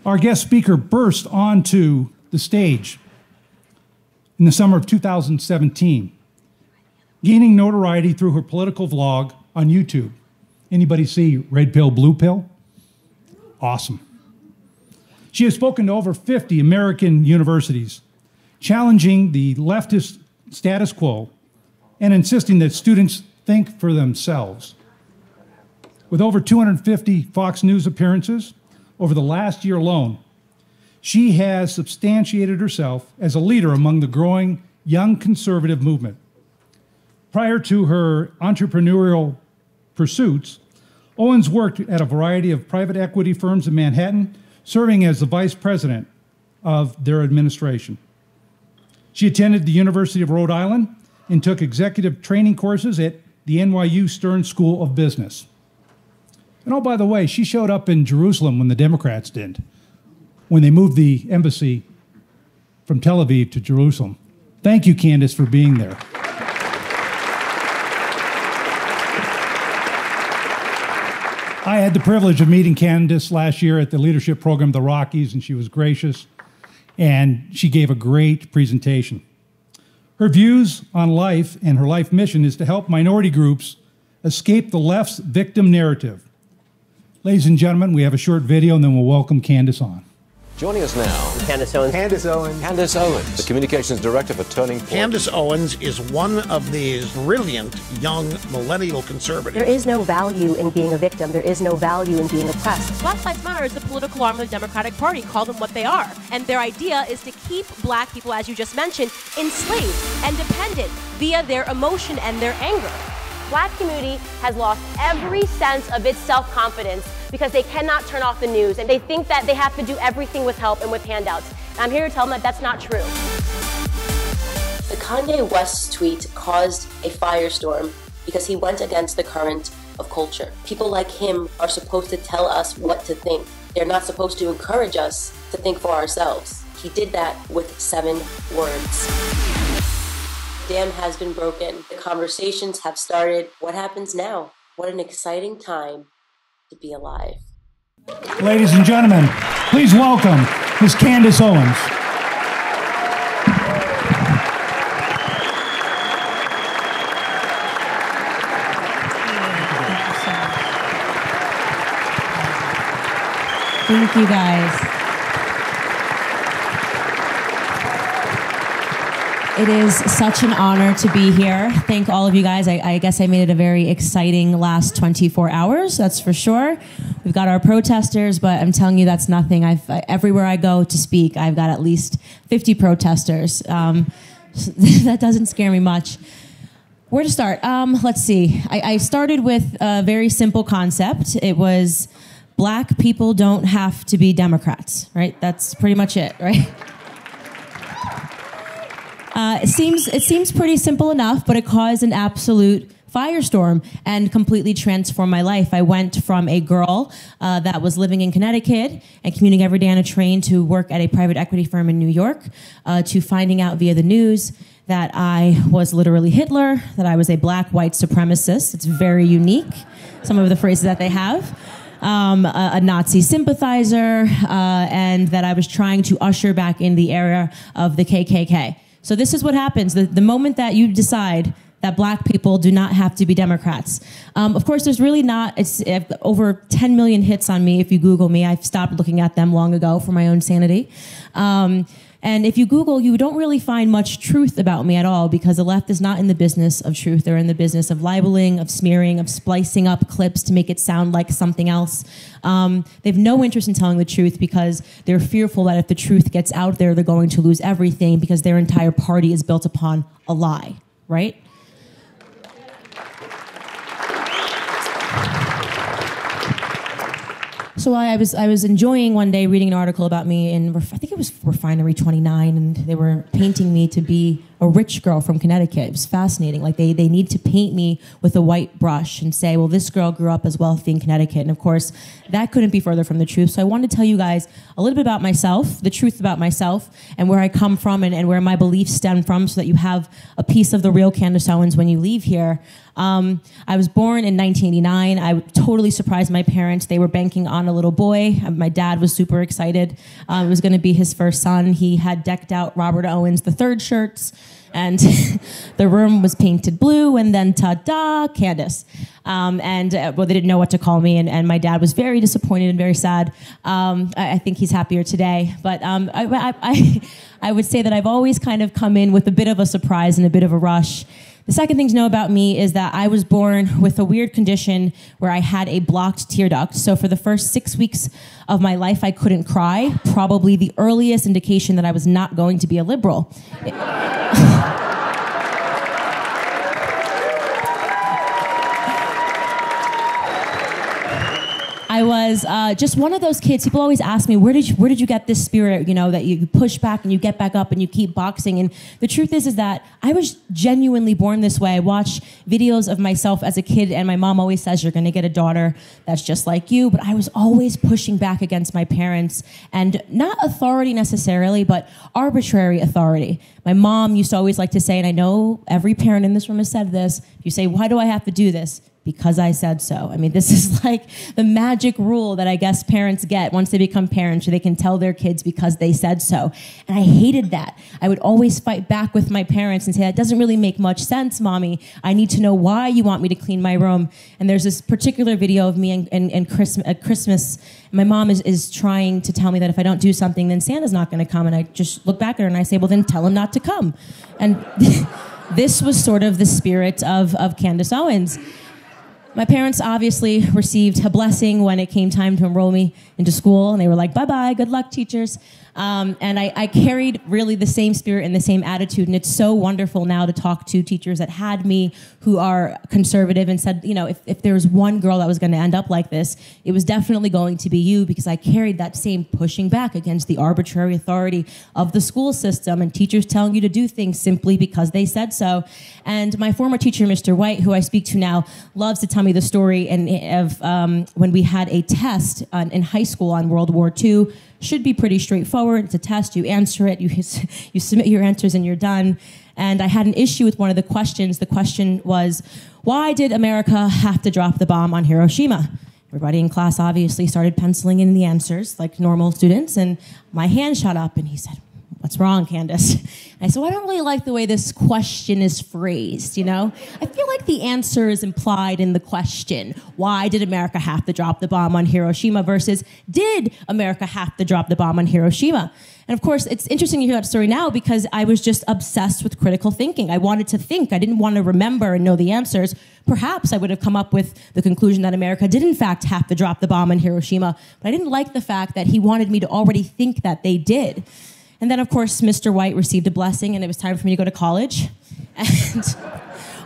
Our guest speaker burst onto the stage in the summer of 2017, gaining notoriety through her political vlog on YouTube. Anybody see Red Pill, Blue Pill? Awesome. She has spoken to over 50 American universities, challenging the leftist status quo and insisting that students think for themselves. With over 250 Fox News appearances over the last year alone, she has substantiated herself as a leader among the growing young conservative movement. Prior to her entrepreneurial pursuits, Owens worked at a variety of private equity firms in Manhattan, serving as the vice president of their administration. She attended the University of Rhode Island and took executive training courses at the NYU Stern School of Business. And oh, by the way, she showed up in Jerusalem when the Democrats did, when they moved the embassy from Tel Aviv to Jerusalem. Thank you, Candace, for being there. I had the privilege of meeting Candace last year at the leadership program, the Rockies, and she was gracious, and she gave a great presentation. Her views on life and her life mission is to help minority groups escape the left's victim narrative. Ladies and gentlemen, we have a short video, and then we'll welcome Candace on. Joining us now, Candace Owens. Candace Owens. Candace Owens, the communications director for Turning Point. Candace Owens is one of these brilliant young millennial conservatives. There is no value in being a victim. There is no value in being oppressed. Black Lives Matter is the political arm of the Democratic Party. Call them what they are. And their idea is to keep black people, as you just mentioned, enslaved and dependent via their emotion and their anger. Black community has lost every sense of its self-confidence because they cannot turn off the news and they think that they have to do everything with help and with handouts. And I'm here to tell them that that's not true. The Kanye West tweet caused a firestorm because he went against the current of culture. People like him are supposed to tell us what to think. They're not supposed to encourage us to think for ourselves. He did that with 7 words. The dam has been broken. The conversations have started. What happens now? What an exciting time to be alive. Ladies and gentlemen, please welcome Ms. Candace Owens. Thank you, guys. It is such an honor to be here. Thank all of you guys. I guess I made it a very exciting last 24 hours, that's for sure. We've got our protesters, but I'm telling you that's nothing. Everywhere I go to speak, I've got at least 50 protesters. That doesn't scare me much. Where to start? Let's see. I started with a very simple concept. It was black people don't have to be Democrats, right? That's pretty much it, right? It seems pretty simple enough, but it caused an absolute firestorm and completely transformed my life. I went from a girl that was living in Connecticut and commuting every day on a train to work at a private equity firm in New York, to finding out via the news that I was literally Hitler, that I was a black white supremacist. It's very unique, some of the phrases that they have. A Nazi sympathizer, and that I was trying to usher back in the era of the KKK. So this is what happens the moment that you decide that black people do not have to be Democrats. Of course, there's really not, it's over 10 million hits on me if you Google me. I've stopped looking at them long ago for my own sanity. And if you Google, you don't really find much truth about me at all, because the left is not in the business of truth. They're in the business of libeling, of smearing, of splicing up clips to make it sound like something else. They have no interest in telling the truth because they're fearful that if the truth gets out there, they're going to lose everything, because their entire party is built upon a lie, right? So I was enjoying one day reading an article about me in, I think it was Refinery 29, and they were painting me to be a rich girl from Connecticut. It was fascinating. Like they need to paint me with a white brush and say, well, this girl grew up as wealthy in Connecticut. And of course, that couldn't be further from the truth. So I wanted to tell you guys a little bit about myself, the truth about myself, and where I come from and where my beliefs stem from, so that you have a piece of the real Candace Owens when you leave here. I was born in 1989. I totally surprised my parents. They were banking on a little boy. My dad was super excited. It was going to be his first son. He had decked out Robert Owens III shirts, and the room was painted blue, and then ta-da, Candace. Well, they didn't know what to call me, and my dad was very disappointed and very sad. I think he's happier today. But I would say that I've always kind of come in with a bit of a surprise and a bit of a rush. The second thing to know about me is that I was born with a weird condition where I had a blocked tear duct. So for the first 6 weeks of my life, I couldn't cry, probably the earliest indication that I was not going to be a liberal. I was just one of those kids. People always ask me, where did you get this spirit, that you push back and you get back up and you keep boxing? And the truth is that I was genuinely born this way. I watch videos of myself as a kid, and my mom always says, you're going to get a daughter that's just like you. But I was always pushing back against my parents, and not authority necessarily, but arbitrary authority. My mom used to always like to say, and I know every parent in this room has said this, you say, why do I have to do this? Because I said so. I mean, this is like the magic rule that I guess parents get once they become parents, or they can tell their kids because they said so. And I hated that. I would always fight back with my parents and say, that doesn't really make much sense, Mommy. I need to know why you want me to clean my room. And there's this particular video of me at Christmas. My mom is trying to tell me that if I don't do something, then Santa's not going to come. And I just look back at her and I say, well, then tell him not to come. And this was sort of the spirit of Candace Owens. My parents obviously received a blessing when it came time to enroll me into school, and they were like, bye-bye, good luck, teachers. And I carried really the same spirit and the same attitude, and it's so wonderful now to talk to teachers that had me who are conservative and said, if there was one girl that was going to end up like this, it was definitely going to be you, because I carried that same pushing back against the arbitrary authority of the school system and teachers telling you to do things simply because they said so. And my former teacher, Mr. White, who I speak to now, loves to tell me the story of when we had a test in high school on World War II. Should be pretty straightforward. It's a test. You answer it. You submit your answers, and you're done. And I had an issue with one of the questions. The question was, why did America have to drop the bomb on Hiroshima? Everybody in class obviously started penciling in the answers like normal students, and my hand shot up, and he said, what's wrong, Candace? And I said, well, I don't really like the way this question is phrased, I feel like the answer is implied in the question. Why did America have to drop the bomb on Hiroshima versus did America have to drop the bomb on Hiroshima? And of course, it's interesting to hear that story now, because I was just obsessed with critical thinking. I wanted to think. I didn't want to remember and know the answers. Perhaps I would have come up with the conclusion that America did in fact have to drop the bomb on Hiroshima, but I didn't like the fact that he wanted me to already think that they did. And then, of course, Mr. White received a blessing, and it was time for me to go to college. And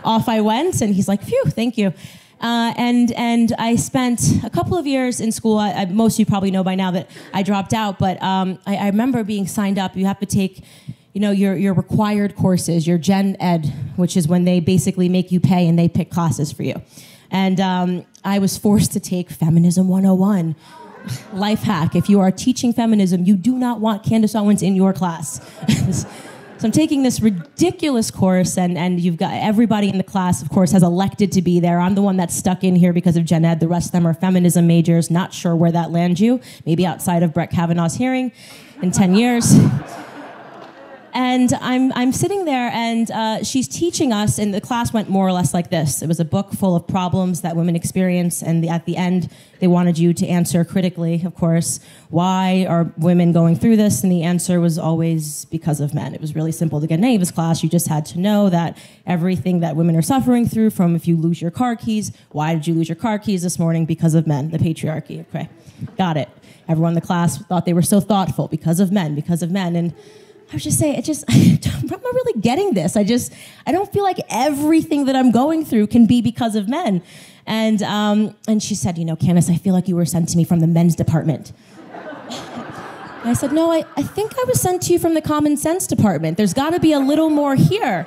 off I went, and he's like, phew, thank you. And I spent a couple of years in school. Most of you probably know by now that I dropped out, but I remember being signed up. You have to take your required courses, your Gen Ed, which is when they basically make you pay and they pick classes for you. And I was forced to take Feminism 101. Life hack: if you are teaching feminism, you do not want Candace Owens in your class. So I'm taking this ridiculous course, and you've got everybody in the class, of course, has elected to be there. I'm the one that's stuck in here because of Gen Ed. The rest of them are feminism majors. Not sure where that lands you. Maybe outside of Brett Kavanaugh's hearing in 10 years. And I'm sitting there, and she's teaching us, and the class went more or less like this. It was a book full of problems that women experience, and at the end, they wanted you to answer critically, of course, why are women going through this? And the answer was always because of men. It was really simple to get in any of this class. You just had to know that everything that women are suffering through, from if you lose your car keys, why did you lose your car keys this morning? Because of men, the patriarchy. Okay, got it. Everyone in the class thought they were so thoughtful, because of men, and I would just say, I'm not really getting this. I don't feel like everything that I'm going through can be because of men. And she said, Candace, I feel like you were sent to me from the men's department. And I said, no, I think I was sent to you from the common sense department. There's got to be a little more here.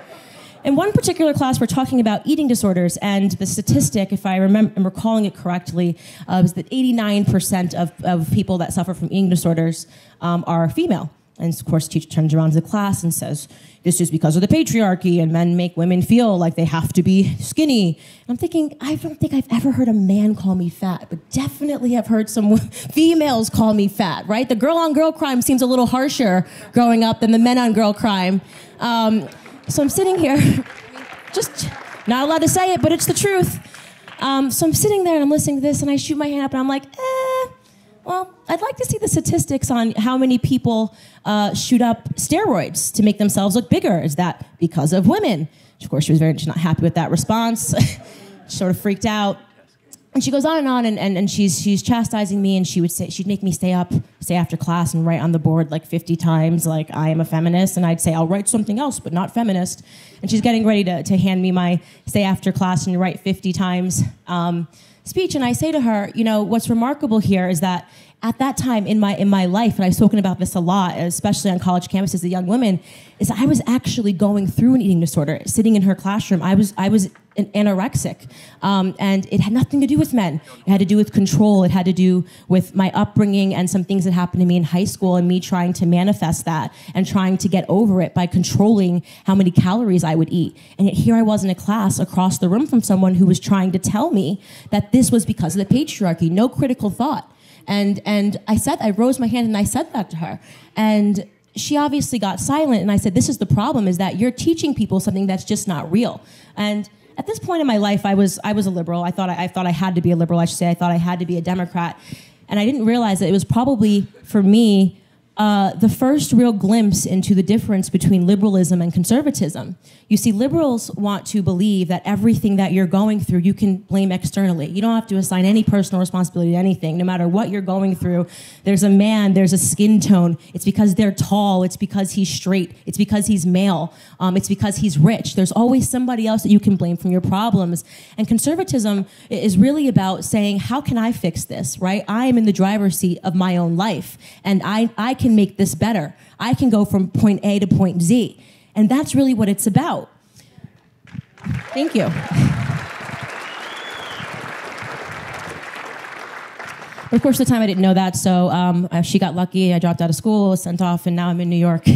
In one particular class, we're talking about eating disorders, and the statistic, if I am recalling it correctly, is that 89% of people that suffer from eating disorders are female. And of course, the teacher turns around to the class and says, this is because of the patriarchy, and men make women feel like they have to be skinny. And I'm thinking, I don't think I've ever heard a man call me fat, but definitely I've heard some females call me fat, right? The girl-on-girl crime seems a little harsher growing up than the men-on-girl crime. So I'm sitting here, just not allowed to say it, but it's the truth. So I'm sitting there and I'm listening to this, and I shoot my hand up and I'm like, well, I'd like to see the statistics on how many people shoot up steroids to make themselves look bigger. Is that because of women? Of course, she's not happy with that response. Sort of freaked out. And she goes on, and she's chastising me, and she'd make me stay after class and write on the board like 50 times, like, I am a feminist, and I'd say, I'll write something else, but not feminist. And she's getting ready to hand me my stay after class and write 50 times speech, and I say to her, what's remarkable here is that at that time in my life, and I've spoken about this a lot, especially on college campuses as a young woman, is I was actually going through an eating disorder. Sitting in her classroom, I was anorexic, and it had nothing to do with men. It had to do with control. It had to do with my upbringing and some things that happened to me in high school, and me trying to manifest that and trying to get over it by controlling how many calories I would eat. And yet here I was in a class across the room from someone who was trying to tell me that this was because of the patriarchy. No critical thought. And I rose my hand and I said that to her. And she obviously got silent, and I said, this is the problem, is that you're teaching people something that's just not real. And at this point in my life, I was a liberal. I thought I had to be a liberal, I should say. I thought I had to be a Democrat. And I didn't realize that it was probably, for me, the first real glimpse into the difference between liberalism and conservatism. You see, liberals want to believe that everything that you're going through, you can blame externally. You don't have to assign any personal responsibility to anything. No matter what you're going through, there's a man, there's a skin tone. It's because they're tall. It's because he's straight. It's because he's male. It's because he's rich. There's always somebody else that you can blame from your problems. And conservatism is really about saying, how can I fix this, right? I am in the driver's seat of my own life, and I can make this better. I can go from point A to point Z. And that's really what it's about. Thank you. But of course, at the time I didn't know that, so she got lucky. I dropped out of school, was sent off, and now I'm in New York.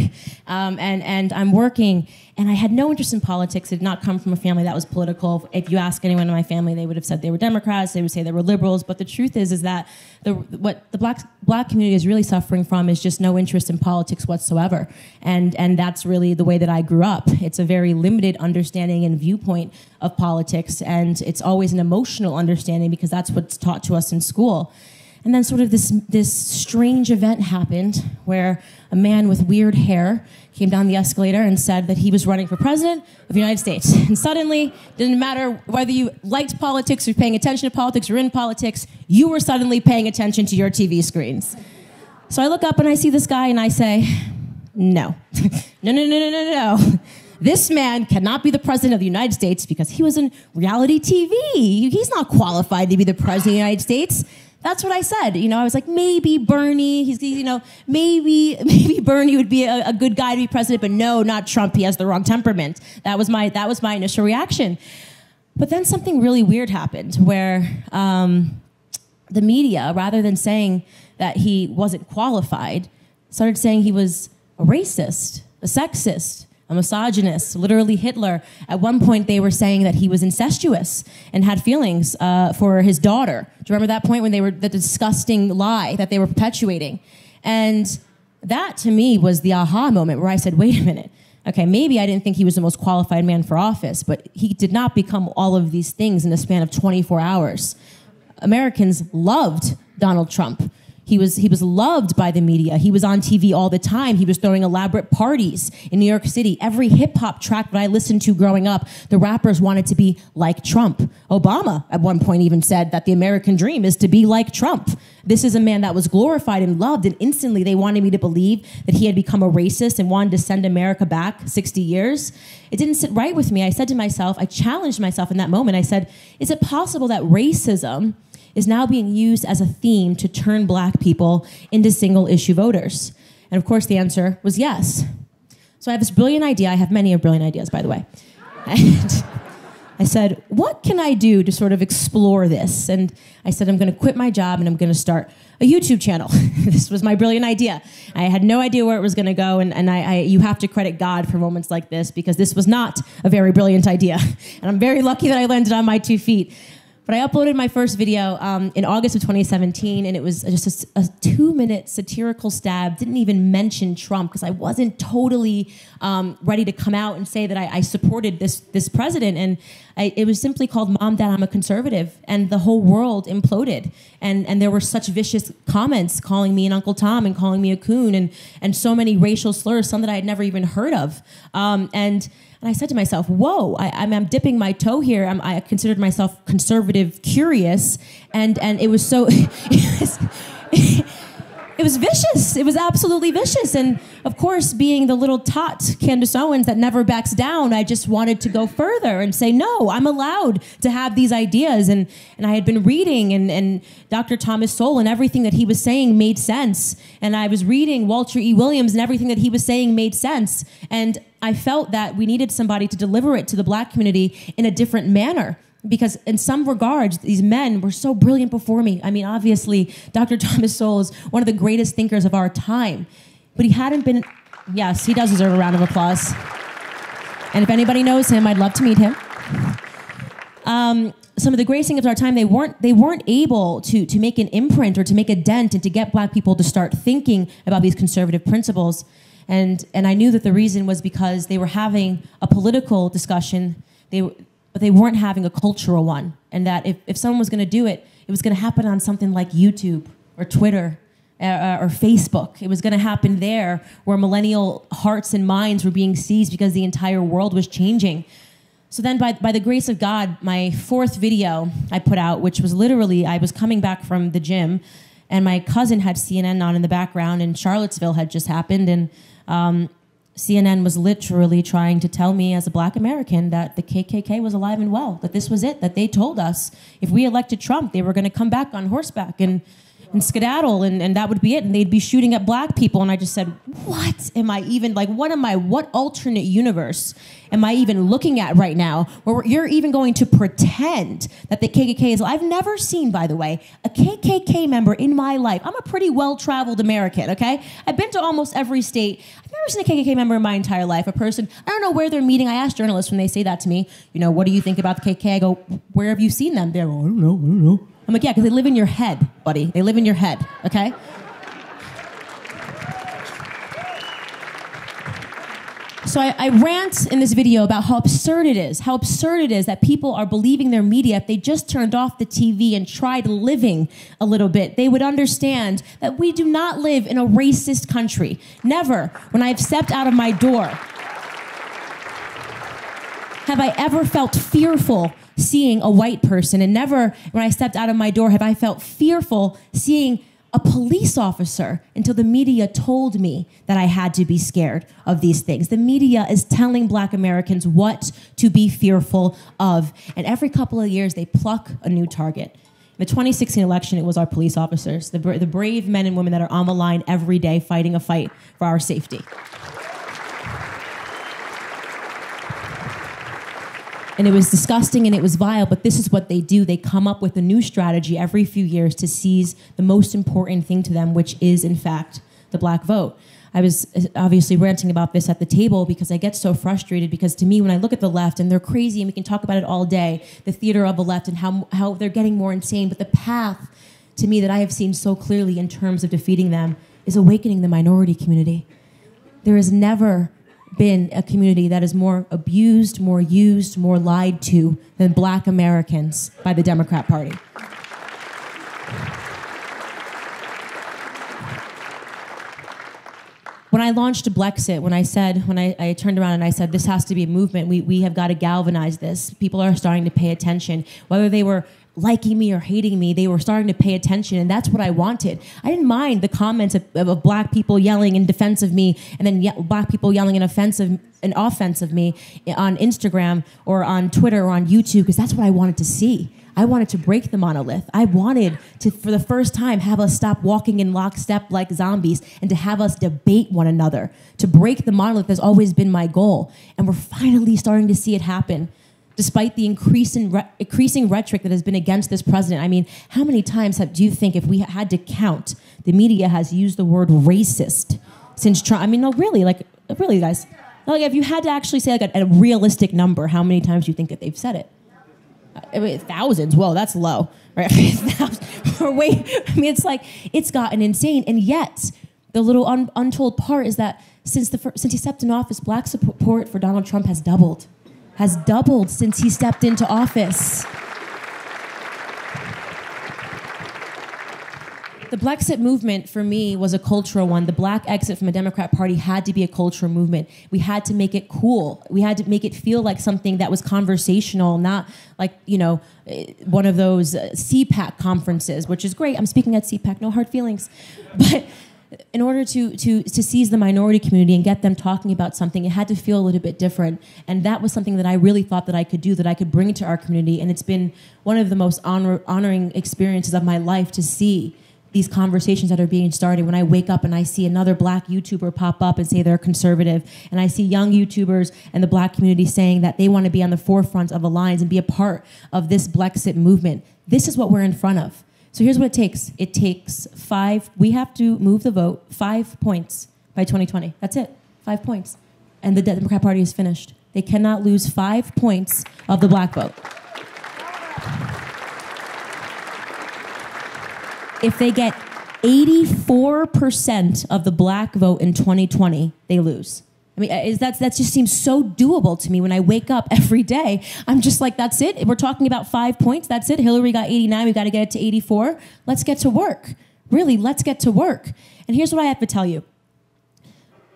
And I'm working, and I had no interest in politics. I did not come from a family that was political. If you ask anyone in my family, they would have said they were Democrats, they would say they were liberals, but the truth is that what the black community is really suffering from is just no interest in politics whatsoever. And that's really the way that I grew up. It's a very limited understanding and viewpoint of politics, and it's always an emotional understanding because that's what's taught to us in school. And then sort of this strange event happened where a man with weird hair came down the escalator and said that he was running for president of the United States. And suddenly, didn't matter whether you liked politics or paying attention to politics or in politics, you were suddenly paying attention to your TV screens. So I look up and I see this guy and I say, no. No. This man cannot be the president of the United States because he was in reality TV. He's not qualified to be the president of the United States. That's what I said. I was like, maybe Bernie. Maybe Bernie would be a good guy to be president, but no, not Trump. He has the wrong temperament. That was my initial reaction. But then something really weird happened, where the media, rather than saying that he wasn't qualified, started saying he was a racist, a sexist, a misogynist, literally Hitler. At one point, they were saying that he was incestuous and had feelings for his daughter. Do you remember that point when they were the disgusting lie that they were perpetuating? And that, to me, was the aha moment where I said, wait a minute. Okay, maybe I didn't think he was the most qualified man for office, but he did not become all of these things in the span of 24 hours. Americans loved Donald Trump. He was loved by the media. He was on TV all the time. He was throwing elaborate parties in New York City. Every hip-hop track that I listened to growing up, the rappers wanted to be like Trump. Obama, at one point, even said that the American dream is to be like Trump. This is a man that was glorified and loved, and instantly they wanted me to believe that he had become a racist and wanted to send America back 60 years. It didn't sit right with me. I said to myself, I challenged myself in that moment. I said, is it possible that racism is now being used as a theme to turn black people into single-issue voters? And of course, the answer was yes. So I have this brilliant idea. I have many brilliant ideas, by the way. And I said, what can I do to sort of explore this? And I said, I'm going to quit my job and I'm going to start a YouTube channel. This was my brilliant idea. I had no idea where it was going to go, and you have to credit God for moments like this, because this was not a very brilliant idea. And I'm very lucky that I landed on my 2 feet. But I uploaded my first video in August of 2017, and it was just a 2-minute satirical stab. Didn't even mention Trump, because I wasn't totally ready to come out and say that I supported this president. And it was simply called Mom, Dad, I'm a Conservative. And the whole world imploded. And there were such vicious comments calling me an Uncle Tom and calling me a coon, and so many racial slurs, some that I had never even heard of. And I said to myself, whoa, I'm dipping my toe here. I considered myself conservative curious, and it was so, it was vicious. It was absolutely vicious. And of course, being the little tot Candace Owens that never backs down, I just wanted to go further and say, no, I'm allowed to have these ideas. And I had been reading, and Dr. Thomas Sowell, and everything that he was saying made sense. And I was reading Walter E. Williams, and everything that he was saying made sense. And I felt that we needed somebody to deliver it to the black community in a different manner. Because in some regards, these men were so brilliant before me. I mean, obviously, Dr. Thomas Sowell is one of the greatest thinkers of our time. But he hadn't been... Yes, he does deserve a round of applause. And if anybody knows him, I'd love to meet him. Some of the greatest thinkers of our time, they weren't able to make an imprint or to make a dent and to get black people to start thinking about these conservative principles. And I knew that the reason was because they were having a political discussion, but they weren't having a cultural one. And that if someone was going to do it, it was going to happen on something like YouTube or Twitter or Facebook. It was going to happen there, where millennial hearts and minds were being seized because the entire world was changing. So then by the grace of God, my 4th video I put out, which was literally, I was coming back from the gym, and my cousin had CNN on in the background, and Charlottesville had just happened, and CNN was literally trying to tell me as a black American that the KKK was alive and well, that this was it, that they told us if we elected Trump, they were going to come back on horseback and skedaddle, and that would be it, and they'd be shooting at black people. And I just said, what am I even, like, what alternate universe am I even looking at right now, where you're even going to pretend that the KKK is alive? I've never seen, by the way, a KKK member in my life. I'm a pretty well-traveled American, okay? I've been to almost every state. I've never seen a KKK member in my entire life. A person, I don't know where they're meeting. I ask journalists when they say that to me, what do you think about the KKK? I go, where have you seen them? They go, I don't know. I'm like, yeah, because they live in your head, buddy. They live in your head, okay? So I rant in this video about how absurd it is that people are believing their media. If they just turned off the TV and tried living a little bit, they would understand that we do not live in a racist country. Never, when I've stepped out of my door, have I ever felt fearful seeing a white person. And never, when I stepped out of my door, have I felt fearful seeing a police officer until the media told me that I had to be scared of these things. The media is telling black Americans what to be fearful of. And every couple of years, they pluck a new target. In the 2016 election, it was our police officers, the brave men and women that are on the line every day fighting a fight for our safety. And it was disgusting and it was vile, but this is what they do. They come up with a new strategy every few years to seize the most important thing to them, which is, in fact, the black vote. I was obviously ranting about this at the table because I get so frustrated, because to me, when I look at the left, and they're crazy, and we can talk about it all day, the theater of the left and how they're getting more insane, but the path, to me, that I have seen so clearly in terms of defeating them is awakening the minority community. There has never been a community that is more abused, more used, more lied to than black Americans by the Democrat Party. When I launched Blexit, when I turned around and I said, this has to be a movement, we have got to galvanize this. People are starting to pay attention. Whether they were liking me or hating me, they were starting to pay attention, and that's what I wanted. I didn't mind the comments of black people yelling in defense of me, and then black people yelling in offense of me on Instagram or on Twitter or on YouTube, because that's what I wanted to see. I wanted to break the monolith. I wanted to, for the first time, have us stop walking in lockstep like zombies and to have us debate one another. To break the monolith has always been my goal. And we're finally starting to see it happen. Despite the increasing rhetoric that has been against this president. I mean, how many times do you think, if we had to count, the media has used the word racist since Trump? I mean, no, really, guys. Like, if you had to actually say like a realistic number, how many times do you think that they've said it? I mean, thousands. Whoa, that's low, right? It's like, it's gotten insane. And yet, the little untold part is that since he stepped in office, black support for Donald Trump has doubled since he stepped into office. The Blexit movement, for me, was a cultural one. The black exit from the Democrat Party had to be a cultural movement. We had to make it cool. We had to make it feel like something that was conversational, not like, one of those CPAC conferences, which is great. I'm speaking at CPAC, no hard feelings. But in order to seize the minority community and get them talking about something, it had to feel a little bit different. And that was something that I really thought that I could do, that I could bring it to our community. And it's been one of the most honoring experiences of my life to see these conversations that are being started. When I wake up and I see another black YouTuber pop up and say they're conservative, and I see young YouTubers and the black community saying that they want to be on the forefront of alliance and be a part of this Blexit movement. This is what we're in front of. So here's what it takes. It takes we have to move the vote 5 points by 2020. That's it, 5 points. And the Democrat Party is finished. They cannot lose 5 points of the black vote. If they get 84% of the black vote in 2020, they lose. I mean, that just seems so doable to me. When I wake up every day, I'm just like, that's it. We're talking about 5 points. That's it. Hillary got 89. We've got to get it to 84. Let's get to work. Really, let's get to work. And here's what I have to tell you.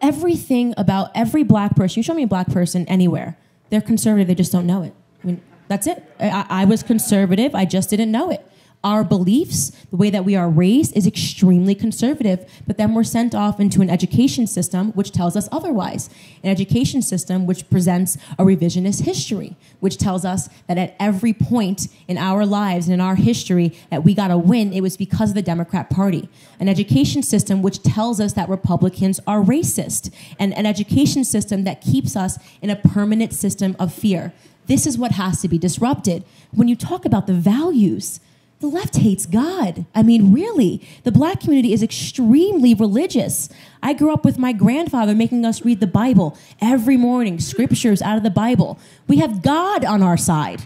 Everything about every black person, you show me a black person anywhere, they're conservative. They just don't know it. I mean, that's it. I was conservative. I just didn't know it. Our beliefs, the way that we are raised, is extremely conservative, but then we're sent off into an education system which tells us otherwise. An education system which presents a revisionist history, which tells us that at every point in our lives and in our history that we got to win, it was because of the Democrat Party. An education system which tells us that Republicans are racist, and an education system that keeps us in a permanent system of fear. This is what has to be disrupted. When you talk about the values, the left hates God. I mean, really, the black community is extremely religious. I grew up with my grandfather making us read the Bible every morning, scriptures out of the Bible. We have God on our side.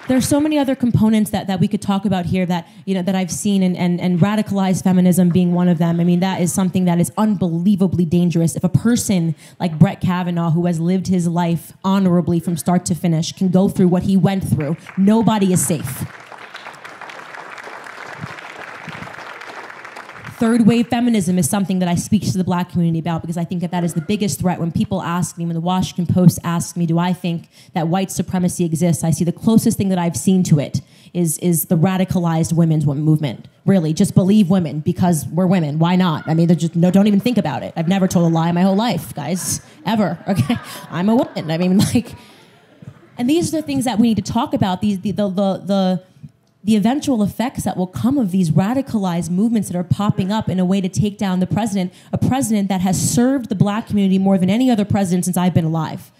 There's so many other components that we could talk about here that I've seen, and radicalized feminism being one of them. I mean, that is something that is unbelievably dangerous. If a person like Brett Kavanaugh, who has lived his life honorably from start to finish, can go through what he went through, nobody is safe. Third wave feminism is something that I speak to the black community about, because I think that is the biggest threat. When people ask me, when the Washington Post asks me, do I think that white supremacy exists? I see the closest thing that I've seen to it is the radicalized women's movement. Really, just believe women because we're women. Why not? I mean, don't even think about it. I've never told a lie my whole life, guys, ever. Okay, I'm a woman. I mean, and these are the things that we need to talk about. The eventual effects that will come of these radicalized movements that are popping up in a way to take down the president, a president that has served the black community more than any other president since I've been alive.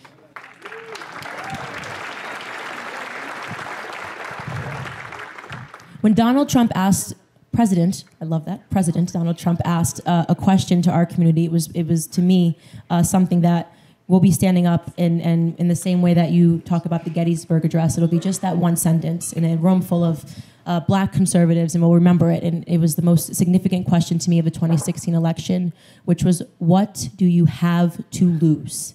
When Donald Trump asked President Donald Trump asked a question to our community, it was to me something that we'll be standing up in the same way that you talk about the Gettysburg Address. It'll be just that one sentence in a room full of black conservatives, and we'll remember it. And it was the most significant question to me of the 2016 election, which was, what do you have to lose?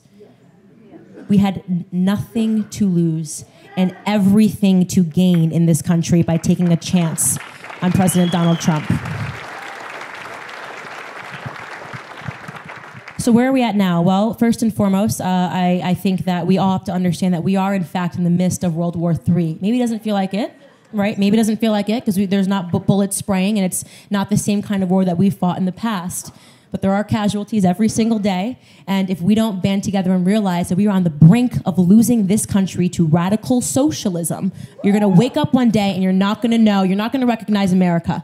We had nothing to lose and everything to gain in this country by taking a chance on President Donald Trump. So where are we at now? Well, first and foremost, I think that we all have to understand that we are, in fact, in the midst of World War III. Maybe it doesn't feel like it, right? Maybe it doesn't feel like it because there's not bullets spraying, and it's not the same kind of war that we've fought in the past. but there are casualties every single day. And if we don't band together and realize that we are on the brink of losing this country to radical socialism, you're going to wake up one day and you're not going to know, you're not going to recognize America.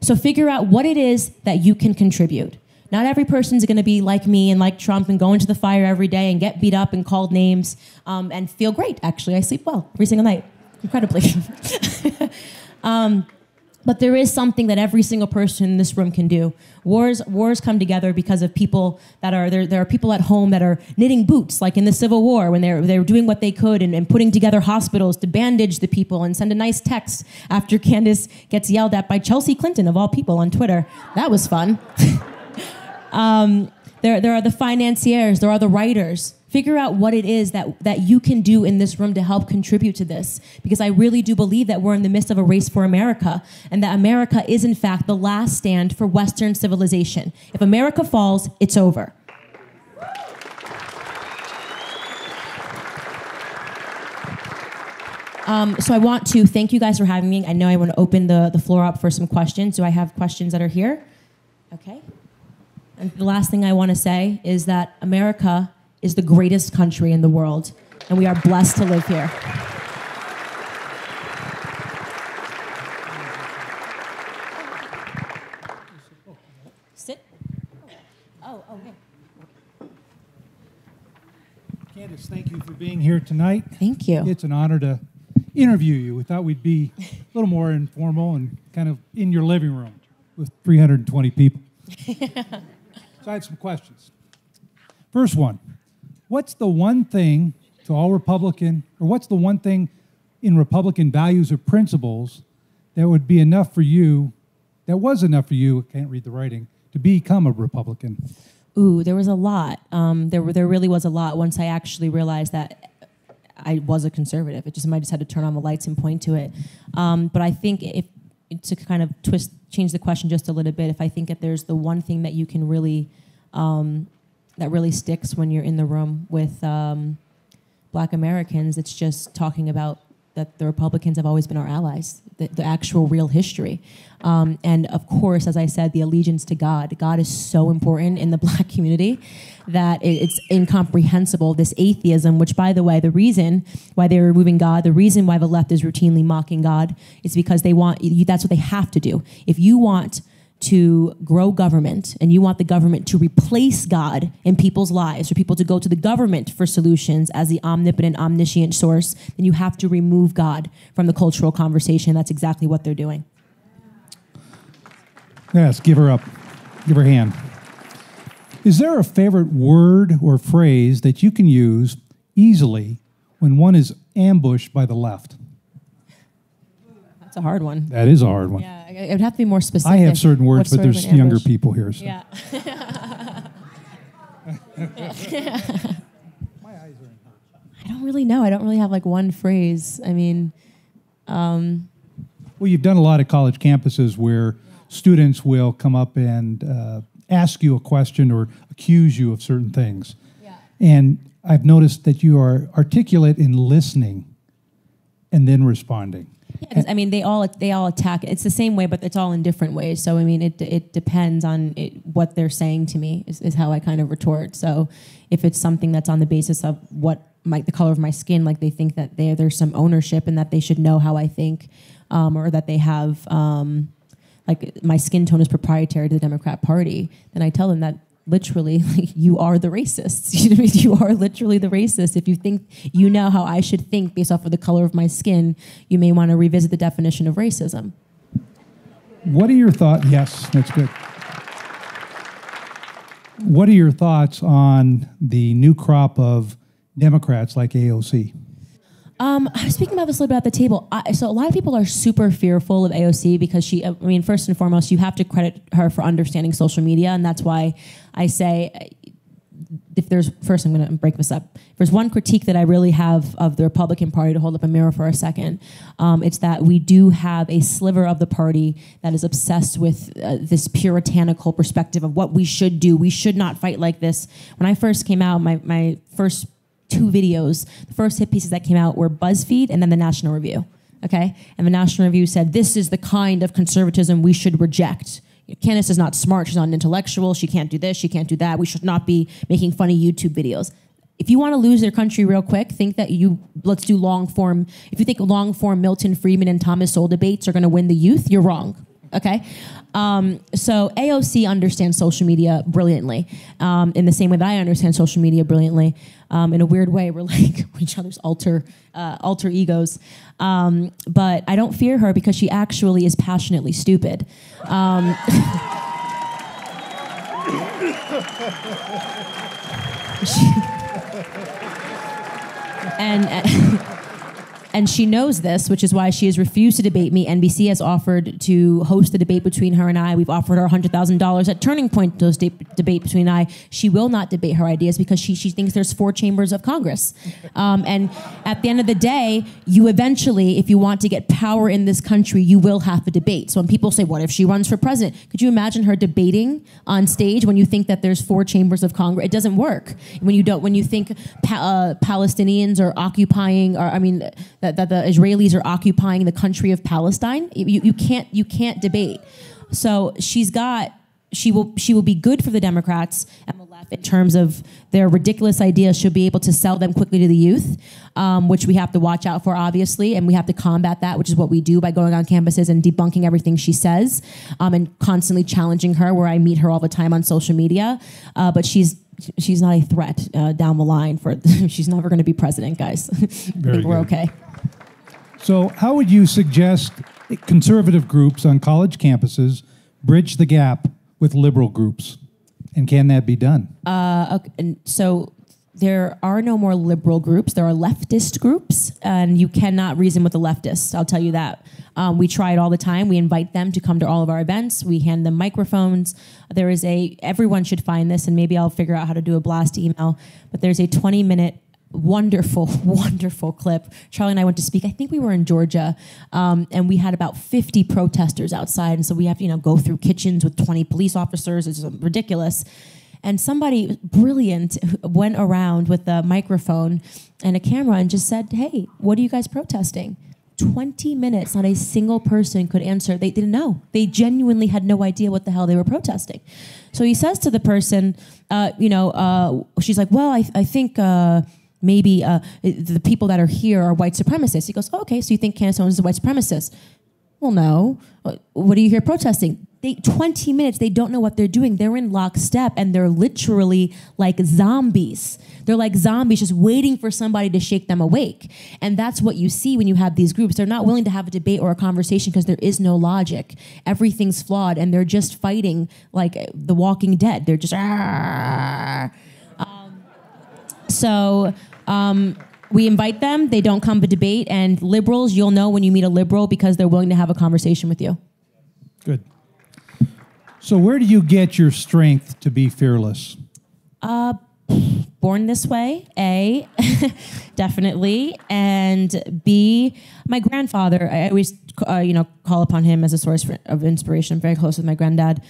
So figure out what it is that you can contribute. Not every person's going to be like me and like Trump and go into the fire every day and get beat up and called names and feel great. Actually, I sleep well every single night, incredibly. But there is something that every single person in this room can do. Wars come together because of people that are there are people at home that are knitting boots, like in the Civil War, when they were doing what they could and putting together hospitals to bandage the people and send a nice text after Candace gets yelled at by Chelsea Clinton, of all people, on Twitter. That was fun. There are the financiers, there are the writers. Figure out what it is that you can do in this room to help contribute to this. Because I really do believe that we're in the midst of a race for America, and that America is, in fact, the last stand for Western civilization. If America falls, it's over. So I want to thank you guys for having me. I know I want to open the floor up for some questions. Do I have questions that are here? Okay. And the last thing I want to say is that America is the greatest country in the world, and we are blessed to live here. Sit. Oh, okay. Candace, thank you for being here tonight. Thank you. It's an honor to interview you. We thought we'd be a little more informal and kind of in your living room with 320 people. So I have some questions. First one, what's the one thing to all Republican, or what's the one thing in Republican values or principles that would be enough for you, that was enough for you, I can't read the writing, to become a Republican? Ooh, there was a lot. There really was a lot once I actually realized that I was a conservative. I just had to turn on the lights and point to it. But I think to kind of change the question just a little bit, if I think that there's the one thing that you can really, that really sticks when you're in the room with Black Americans, it's just talking about that the Republicans have always been our allies, the actual real history. And of course, as I said, the allegiance to God. God is so important in the Black community that it's incomprehensible, this atheism, which, by the way, the reason why they're removing God, the reason why the left is routinely mocking God is because that's what they have to do. If you want to grow government and you want the government to replace God in people's lives, for people to go to the government for solutions as the omnipotent, omniscient source, then you have to remove God from the cultural conversation. That's exactly what they're doing. Yes, give her up. Give her a hand. Is there a favorite word or phrase that you can use easily when one is ambushed by the left? That's a hard one. That is a hard one. Yeah, it would have to be more specific. I have certain words, but there's younger people here. So. Yeah. My eyes are in hurt. I don't really know. I don't really have like one phrase. I mean, well, you've done a lot of college campuses where students will come up and ask you a question or accuse you of certain things. Yeah. And I've noticed that you are articulate in listening and then responding. Yeah, I mean, they all attack. It's the same way, but it's all in different ways. So, I mean, it depends on what they're saying to me is how I kind of retort. So if it's something that's on the basis of the color of my skin, like they think that there's some ownership and that they should know how I think, or that they have, like my skin tone is proprietary to the Democrat Party, then I tell them that literally, like, you are the racist. You know what I mean? You are literally the racist. If you think you know how I should think based off of the color of my skin, you may want to revisit the definition of racism. What are your thoughts? Yes, that's good. What are your thoughts on the new crop of Democrats like AOC? I was speaking about this a little bit at the table. So a lot of people are super fearful of AOC because first and foremost, you have to credit her for understanding social media. And that's why I say, I'm going to break this up. If there's one critique that I really have of the Republican Party, to hold up a mirror for a second, it's that we do have a sliver of the party that is obsessed with this puritanical perspective of what we should do. We should not fight like this. When I first came out, my first 2 videos, the first hit pieces that came out were BuzzFeed and then the National Review, okay? And the National Review said, this is the kind of conservatism we should reject. Candace is not smart. She's not an intellectual. She can't do this. She can't do that. We should not be making funny YouTube videos. If you want to lose your country real quick, let's do long form. If you think long form Milton Friedman and Thomas Sowell debates are going to win the youth, you're wrong. Okay? So AOC understands social media brilliantly, in the same way that I understand social media brilliantly. In a weird way, we're like each other's alter egos. But I don't fear her because she actually is passionately stupid. And she knows this, which is why she has refused to debate me. NBC has offered to host a debate between her and I. We've offered her $100,000 at Turning Point to host a debate between I. She will not debate her ideas because she thinks there's 4 chambers of Congress. And at the end of the day, you eventually, if you want to get power in this country, you will have to debate. So when people say, what if she runs for president? Could you imagine her debating on stage when you think that there's 4 chambers of Congress? It doesn't work. When you think Palestinians are occupying, that the Israelis are occupying the country of Palestine, you can't debate. So she will be good for the Democrats and the left in terms of their ridiculous ideas. She'll be able to sell them quickly to the youth, which we have to watch out for, obviously, and we have to combat that, which is what we do by going on campuses and debunking everything she says, and constantly challenging her, where I meet her all the time on social media. But she's not a threat down the line. She's never going to be president, guys. I think we're okay. So how would you suggest conservative groups on college campuses bridge the gap with liberal groups? And can that be done? Okay. So there are no more liberal groups. There are leftist groups, and you cannot reason with the leftists. I'll tell you that. We try it all the time. We invite them to come to all of our events. We hand them microphones. Everyone should find this, and maybe I'll figure out how to do a blast email, but there's a 20-minute wonderful, wonderful clip. Charlie and I went to speak. I think we were in Georgia, and we had about 50 protesters outside. And so we have to, go through kitchens with 20 police officers. It's ridiculous. And somebody brilliant went around with a microphone and a camera and just said, "Hey, what are you guys protesting?" 20 minutes, not a single person could answer. They didn't know. They genuinely had no idea what the hell they were protesting. So he says to the person, she's like, "Well, I think maybe the people that are here are white supremacists." He goes, "Oh, okay, so you think Candace Owens is a white supremacist?" "Well, no. What are you here protesting?" 20 minutes, they don't know what they're doing. They're in lockstep, and they're literally like zombies. They're like zombies just waiting for somebody to shake them awake. And that's what you see when you have these groups. They're not willing to have a debate or a conversation because there is no logic. Everything's flawed, and they're just fighting like the Walking Dead. They're just... we invite them. They don't come to debate. And liberals, you'll know when you meet a liberal because they're willing to have a conversation with you. Good. So where do you get your strength to be fearless? Born this way, A, definitely, and B, my grandfather. I always, call upon him as a source of inspiration. I'm very close with my granddad.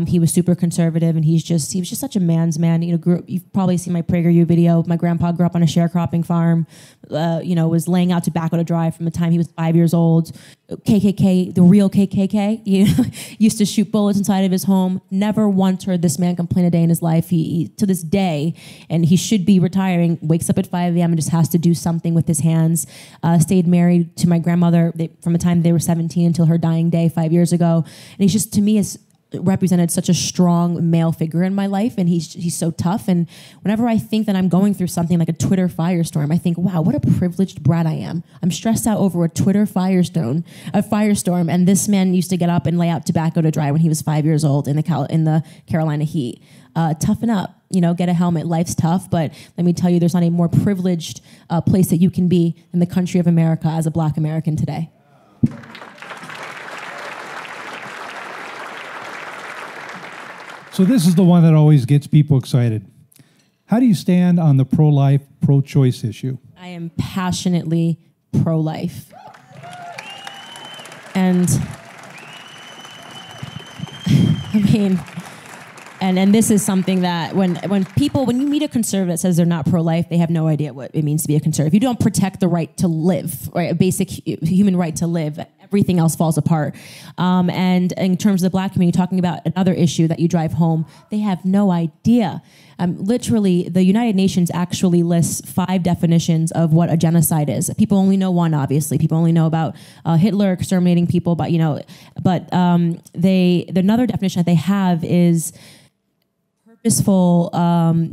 He was super conservative, and he was just such a man's man. You've probably seen my PragerU video. My grandpa grew up on a sharecropping farm. Was laying out tobacco to dry from the time he was 5 years old. KKK, the real KKK, used to shoot bullets inside of his home. Never once heard this man complain a day in his life. He to this day, and he should be retiring, wakes up at 5 a.m. and just has to do something with his hands. Stayed married to my grandmother from the time they were 17 until her dying day 5 years ago. And he's just, to me, is represented such a strong male figure in my life, and he's so tough. And whenever I think that I'm going through something like a Twitter firestorm, I think, wow, what a privileged brat I am. I'm stressed out over a Twitter firestorm, and this man used to get up and lay out tobacco to dry when he was 5 years old in the Carolina heat. Toughen up, get a helmet. Life's tough, but let me tell you, there's not a more privileged place that you can be in the country of America as a Black American today. So this is the one that always gets people excited. How do you stand on the pro-life, pro-choice issue? I am passionately pro-life. And and this is something that when you meet a conservative that says they're not pro-life, they have no idea what it means to be a conservative. You don't protect the right to live, right? A basic human right to live. everything else falls apart. And in terms of the Black community, talking about another issue that you drive home, they have no idea. Literally, the United Nations actually lists 5 definitions of what a genocide is. People only know one, obviously. People only know about Hitler exterminating people, but another definition that they have is purposeful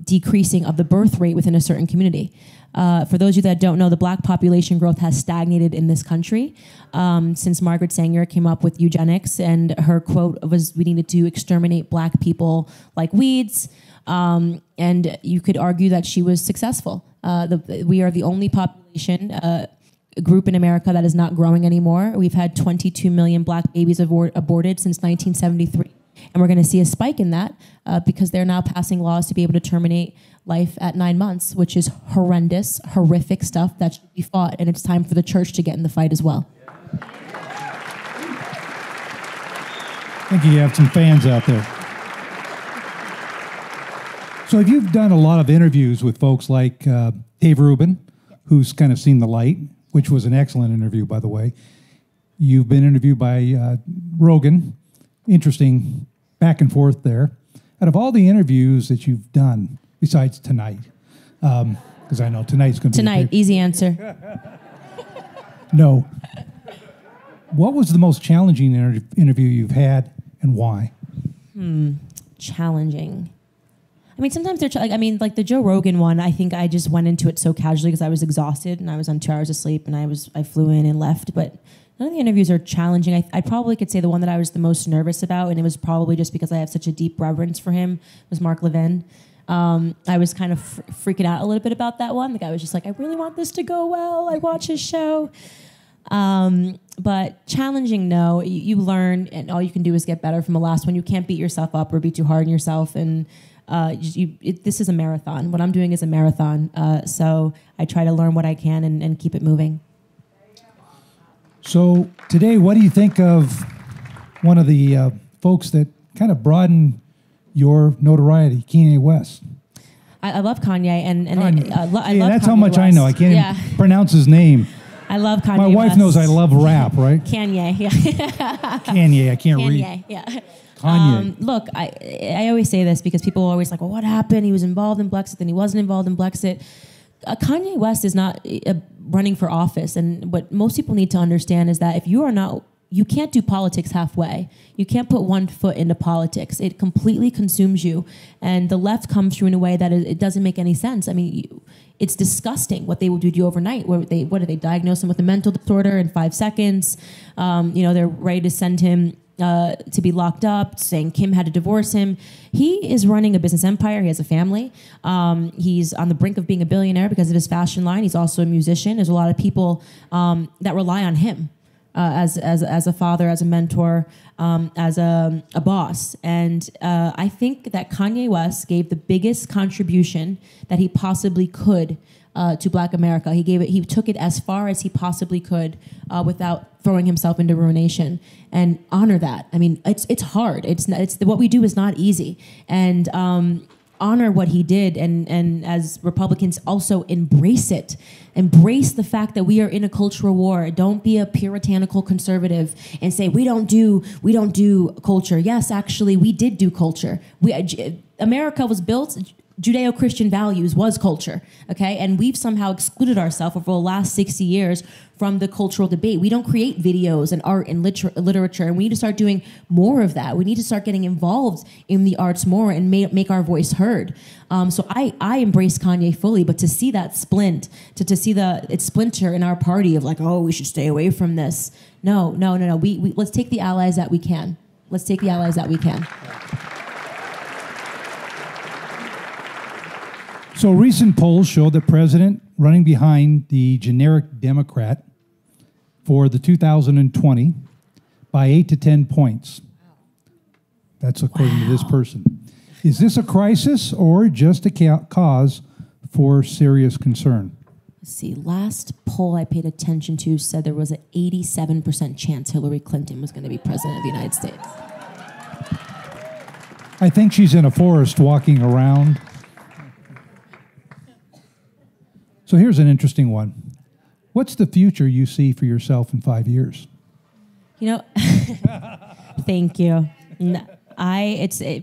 decreasing of the birth rate within a certain community. For those of you that don't know, the Black population growth has stagnated in this country since Margaret Sanger came up with eugenics, and her quote was, "We needed to exterminate Black people like weeds." And you could argue that she was successful. We are the only population group in America that is not growing anymore. We've had 22 million Black babies aborted since 1973. And we're going to see a spike in that because they're now passing laws to be able to terminate life at 9 months, which is horrendous, horrific stuff that should be fought. And it's time for the church to get in the fight as well. I think you have some fans out there. So you've done a lot of interviews with folks like Dave Rubin, who's kind of seen the light, which was an excellent interview, by the way. You've been interviewed by Rogan. Interesting back and forth there. Out of all the interviews that you've done, besides tonight, because I know tonight's going to be... Tonight, easy answer. No. What was the most challenging interview you've had, and why? Challenging. I mean, sometimes they're like the Joe Rogan one. I think I just went into it so casually because I was exhausted and I was on 2 hours of sleep and I flew in and left. But none of the interviews are challenging. I probably could say the one that I was the most nervous about, and it was probably just because I have such a deep reverence for him, was Mark Levin. I was kind of freaking out a little bit about that one. The guy was just like, I really want this to go well. I watch his show. But challenging, no. You learn, and all you can do is get better from the last one. You can't beat yourself up or be too hard on yourself. And this is a marathon. What I'm doing is a marathon. So I try to learn what I can and keep it moving. So today, what do you think of one of the folks that kind of broadened your notoriety, Kanye West? I love Kanye, and Kanye. I love that's Kanye how much West. I know. I can't even pronounce his name. I love Kanye My wife West. knows I love rap, right? Kanye, yeah. Kanye, I can't read. Kanye, yeah. Kanye. Look, I always say this because people are always like, well, what happened? He was involved in Brexit, then he wasn't involved in Brexit. Kanye West is not running for office. And what most people need to understand is that if you are not, you can't do politics halfway. You can't put one foot into politics. It completely consumes you. And the left comes through in a way that it doesn't make any sense. I mean, it's disgusting what they will do to you overnight. What do they diagnose him with a mental disorder in 5 seconds? They're ready to send him to be locked up, saying Kim had to divorce him. He is running a business empire. He has a family. He's on the brink of being a billionaire because of his fashion line. He's also a musician. There's a lot of people that rely on him as a father, as a mentor, as a boss. And I think that Kanye West gave the biggest contribution that he possibly could to Black America. He took it as far as he possibly could without throwing himself into ruination, and honor that. I mean, it's hard. It's what we do is not easy, and honor what he did, and as Republicans also embrace it. Embrace the fact that we are in a cultural war. Don't be a puritanical conservative and say we don't do culture. Yes, actually, we did do culture. America was built. Judeo-Christian values was culture, okay? And we've somehow excluded ourselves over the last 60 years from the cultural debate. We don't create videos and art and literature, and we need to start doing more of that. We need to start getting involved in the arts more and make our voice heard. So I embrace Kanye fully, but to see that to see it splinter in our party of like, oh, we should stay away from this. No. We let's take the allies that we can. Let's take the allies that we can. So recent polls show the president running behind the generic Democrat for the 2020 by 8 to 10 points. That's according to this person. Is this a crisis or just a cause for serious concern? Let's see, last poll I paid attention to said there was an 87% chance Hillary Clinton was going to be president of the United States. I think she's in a forest walking around. So here's an interesting one. What's the future you see for yourself in 5 years? You know, thank you.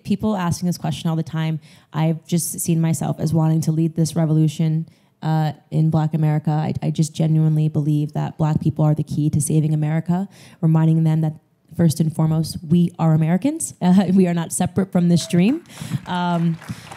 People asking this question all the time. I've just seen myself as wanting to lead this revolution in Black America. I just genuinely believe that Black people are the key to saving America, reminding them that first and foremost, we are Americans. We are not separate from this dream.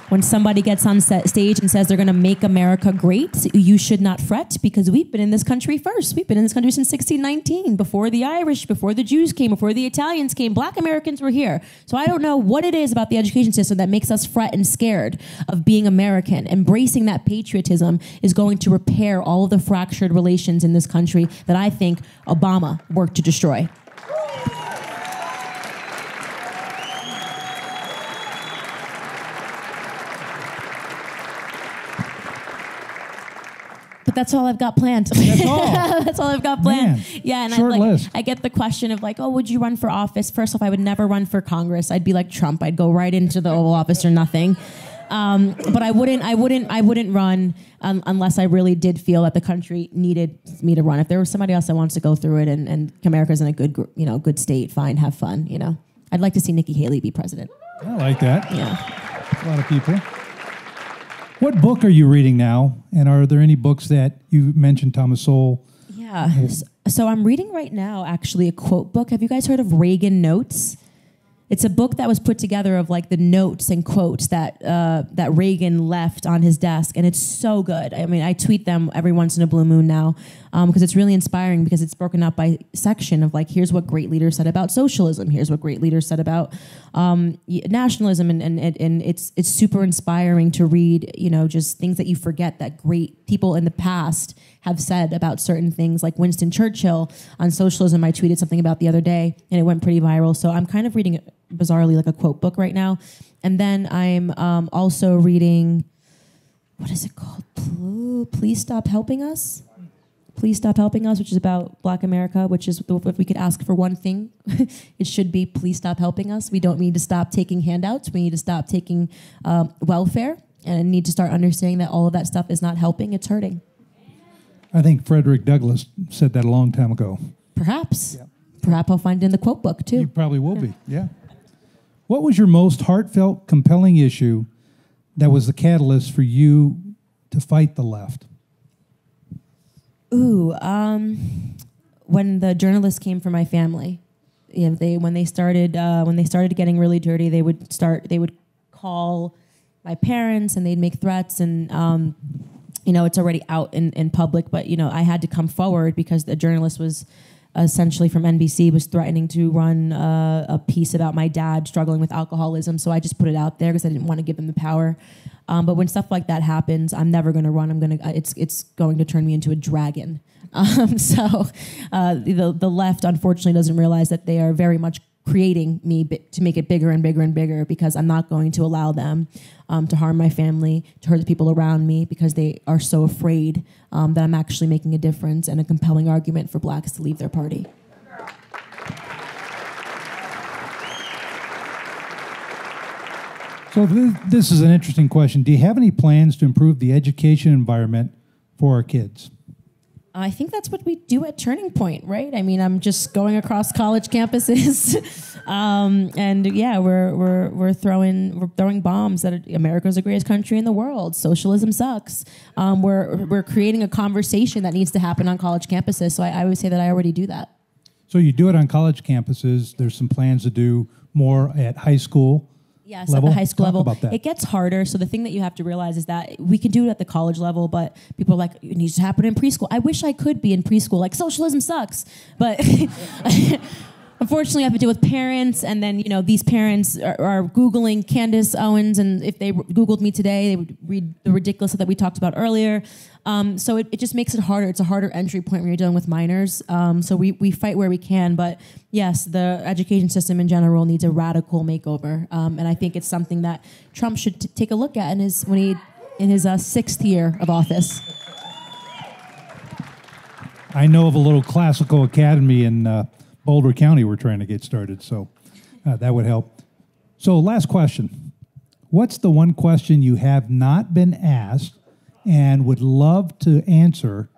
When somebody gets on stage and says they're going to make America great, you should not fret, because we've been in this country first. We've been in this country since 1619, before the Irish, before the Jews came, before the Italians came. Black Americans were here. So I don't know what it is about the education system that makes us fret and scared of being American. Embracing that patriotism is going to repair all of the fractured relations in this country that I think Obama worked to destroy. But that's all I've got planned. That's all. That's all I've got planned. Man, yeah, and short list. I get the question of like, oh, would you run for office? First off, I would never run for Congress. I'd be like Trump. I'd go right into the Oval Office or nothing. But I wouldn't run unless I really did feel that the country needed me to run. If there was somebody else that wants to go through it and America's in a good state, fine, have fun. I'd like to see Nikki Haley be president. I like that. Yeah, a lot of people. What book are you reading now? And are there any books that you mentioned, Thomas Sowell? Yeah. So I'm reading right now, actually, a quote book. Have you guys heard of Reagan Notes? It's a book that was put together of like the notes and quotes that Reagan left on his desk, and it's so good. I mean, I tweet them every once in a blue moon now because it's really inspiring, because it's broken up by section of like, here's what great leaders said about socialism, here's what great leaders said about nationalism, and it's super inspiring to read. Just things that you forget that great people in the past have said about certain things, like Winston Churchill on socialism. I tweeted something about the other day, and it went pretty viral. So I'm kind of reading, bizarrely, like a quote book right now. And then I'm also reading, what is it called? Please Stop Helping Us. Please Stop Helping Us, which is about Black America, which is, if we could ask for one thing, it should be please stop helping us. We don't need to stop taking handouts. We need to stop taking welfare, and need to start understanding that all of that stuff is not helping, it's hurting. I think Frederick Douglass said that a long time ago. Perhaps. Yeah. Perhaps I'll find it in the quote book, too. You probably will be, yeah. What was your most heartfelt, compelling issue that was the catalyst for you to fight the left? Ooh, when the journalists came for my family. When they started getting really dirty, they would call my parents, and they'd make threats, and it's already out in public, but I had to come forward because the journalist was essentially from NBC was threatening to run a piece about my dad struggling with alcoholism. So I just put it out there because I didn't want to give him the power. But when stuff like that happens, I'm never going to run. It's going to turn me into a dragon. So the left, unfortunately, doesn't realize that they are very much creating me to make it bigger and bigger and bigger, because I'm not going to allow them to harm my family, to hurt the people around me, because they are so afraid that I'm actually making a difference and a compelling argument for blacks to leave their party. So this is an interesting question. Do you have any plans to improve the education environment for our kids? I think that's what we do at Turning Point, right? I mean, I'm just going across college campuses, and yeah, we're throwing bombs that America's the greatest country in the world. Socialism sucks. We're creating a conversation that needs to happen on college campuses. So I would say that I already do that. So you do it on college campuses. There's some plans to do more at high school. Yes, level? at the high school level. About that. It gets harder. So the thing that you have to realize is that we can do it at the college level, but people are like, it needs to happen in preschool. I wish I could be in preschool. Like, socialism sucks. But unfortunately, I have to deal with parents, and then, these parents are Googling Candace Owens, and if they Googled me today, they would read the ridiculous stuff that we talked about earlier. So it just makes it harder. It's a harder entry point when you're dealing with minors. So we fight where we can, but yes, the education system in general needs a radical makeover. And I think it's something that Trump should take a look at in his 6th year of office. I know of a little classical academy in Boulder County we're trying to get started, so that would help. So last question. What's the one question you have not been asked and would love to answer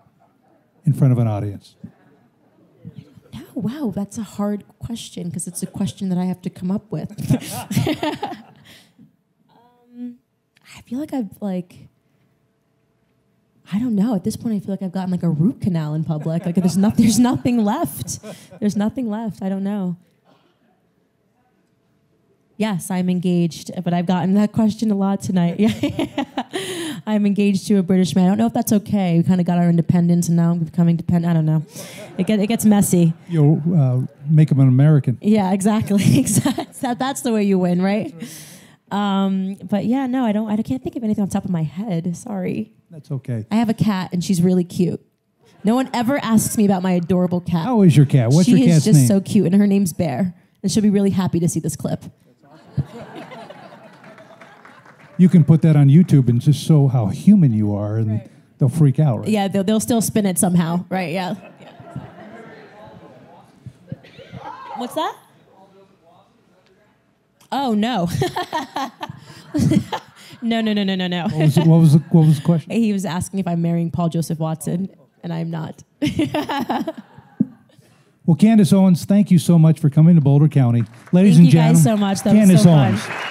in front of an audience? Wow, that's a hard question because it's a question that I have to come up with. I feel like I don't know. At this point, I feel like I've gotten like a root canal in public. Like there's nothing left. There's nothing left. I don't know. Yes, I'm engaged, but I've gotten that question a lot tonight. I'm engaged to a British man. I don't know if that's okay. We kind of got our independence, and now I'm becoming dependent. I don't know. It gets messy. You'll make him an American. Yeah, exactly. That's the way you win, right? But yeah, no, I can't think of anything on top of my head. Sorry. That's okay. I have a cat, and she's really cute. No one ever asks me about my adorable cat. How is your cat? What's your cat's name? She is just so cute, and her name's Bear. And she'll be really happy to see this clip. You can put that on YouTube and just show how human you are, and they'll freak out, right? Yeah, they'll still spin it somehow, right? Yeah. What's that? Oh, no. No. What was the question? He was asking if I'm marrying Paul Joseph Watson, and I'm not. Well, Candace Owens, thank you so much for coming to Boulder County. Ladies Thank and gentlemen, you guys so much. That Candace was so Owens. fun.